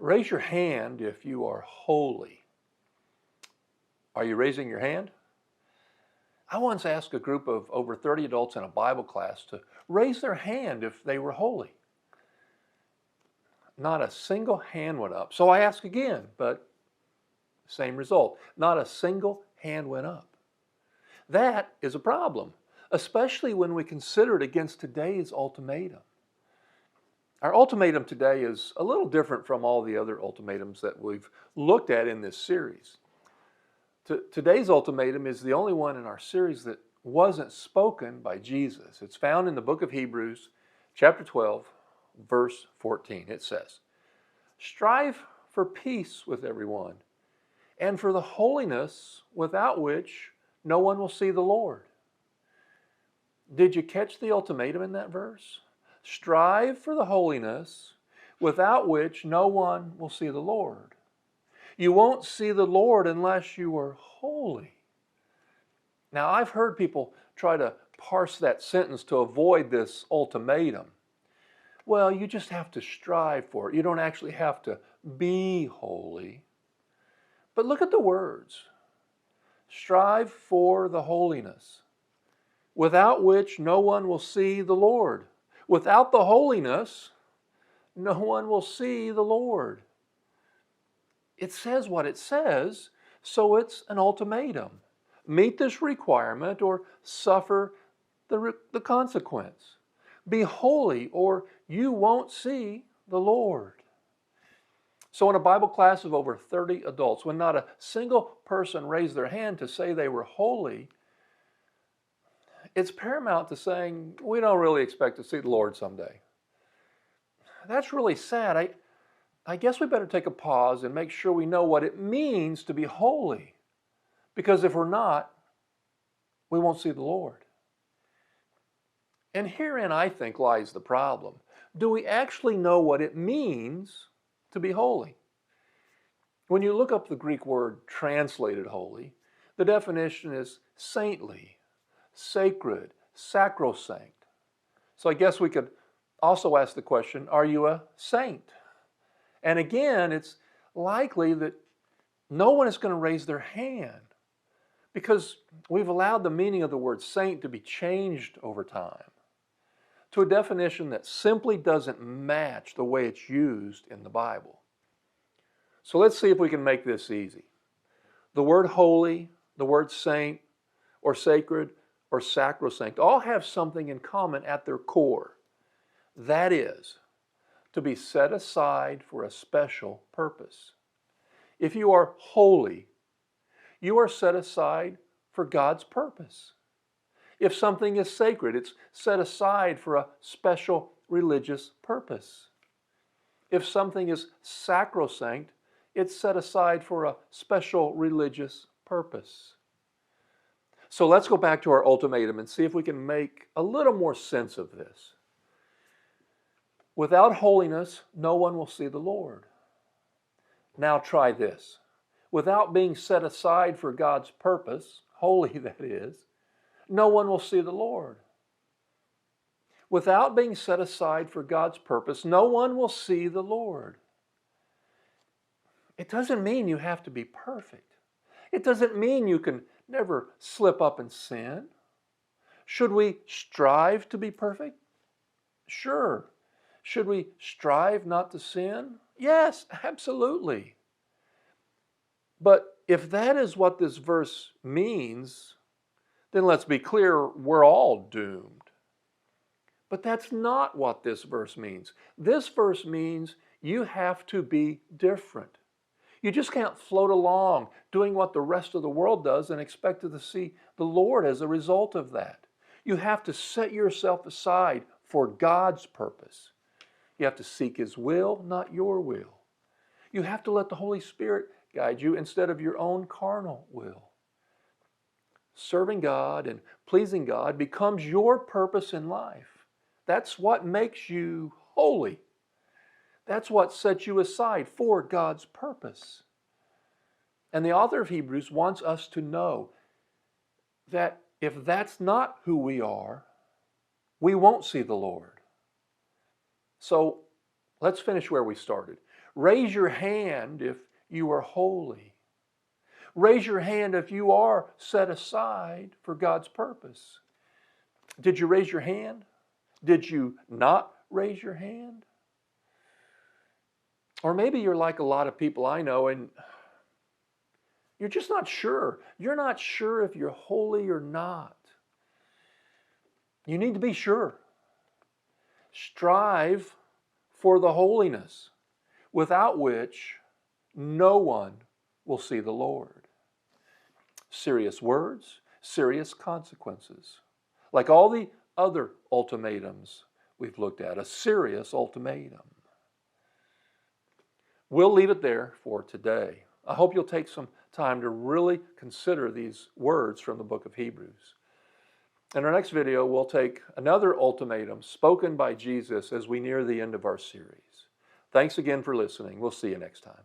Raise your hand if you are holy. Are you raising your hand? I once asked a group of over 30 adults in a Bible class to raise their hand if they were holy. Not a single hand went up. So I asked again, but same result. Not a single hand went up. That is a problem, especially when we consider it against today's ultimatum. Our ultimatum today is a little different from all the other ultimatums that we've looked at in this series. Today's ultimatum is the only one in our series that wasn't spoken by Jesus. It's found in the book of Hebrews, chapter 12, verse 14. It says, "Strive for peace with everyone, and for the holiness without which no one will see the Lord." Did you catch the ultimatum in that verse? Strive for the holiness without which no one will see the Lord. You won't see the Lord unless you are holy. Now, I've heard people try to parse that sentence to avoid this ultimatum. Well, you just have to strive for it. You don't actually have to be holy. But look at the words. Strive for the holiness, without which no one will see the Lord. Without the holiness, no one will see the Lord. It says what it says, so it's an ultimatum. Meet this requirement or suffer the consequence. Be holy or you won't see the Lord. So in a Bible class of over 30 adults, when not a single person raised their hand to say they were holy, it's paramount to saying, we don't really expect to see the Lord someday. That's really sad. I guess we better take a pause and make sure we know what it means to be holy. Because if we're not, we won't see the Lord. And herein, I think, lies the problem. Do we actually know what it means to be holy? When you look up the Greek word translated holy, the definition is saintly, sacred, sacrosanct. So I guess we could also ask the question, are you a saint? And again, it's likely that no one is going to raise their hand because we've allowed the meaning of the word saint to be changed over time to a definition that simply doesn't match the way it's used in the Bible. So let's see if we can make this easy. The word holy, the word saint, or sacred, or sacrosanct all have something in common at their core. That is, to be set aside for a special purpose. If you are holy, you are set aside for God's purpose. If something is sacred, it's set aside for a special religious purpose. If something is sacrosanct, it's set aside for a special religious purpose. So let's go back to our ultimatum and see if we can make a little more sense of this. Without holiness, no one will see the Lord. Now try this. Without being set aside for God's purpose, holy that is, no one will see the Lord. Without being set aside for God's purpose, no one will see the Lord. It doesn't mean you have to be perfect. It doesn't mean you can never slip up and sin. Should we strive to be perfect? Sure. Should we strive not to sin? Yes, absolutely. But if that is what this verse means, then let's be clear, we're all doomed. But that's not what this verse means. This verse means you have to be different. You just can't float along doing what the rest of the world does and expect to see the Lord as a result of that. You have to set yourself aside for God's purpose. You have to seek His will, not your will. You have to let the Holy Spirit guide you instead of your own carnal will. Serving God and pleasing God becomes your purpose in life. That's what makes you holy. That's what sets you aside for God's purpose. And the author of Hebrews wants us to know that if that's not who we are, we won't see the Lord. So let's finish where we started. Raise your hand if you are holy. Raise your hand if you are set aside for God's purpose. Did you raise your hand? Did you not raise your hand? Or maybe you're like a lot of people I know and you're just not sure. You're not sure if you're holy or not. You need to be sure. Strive for the holiness without which no one will see the Lord. Serious words, serious consequences. Like all the other ultimatums we've looked at, a serious ultimatum. We'll leave it there for today. I hope you'll take some time to really consider these words from the book of Hebrews. In our next video, we'll take another ultimatum spoken by Jesus as we near the end of our series. Thanks again for listening. We'll see you next time.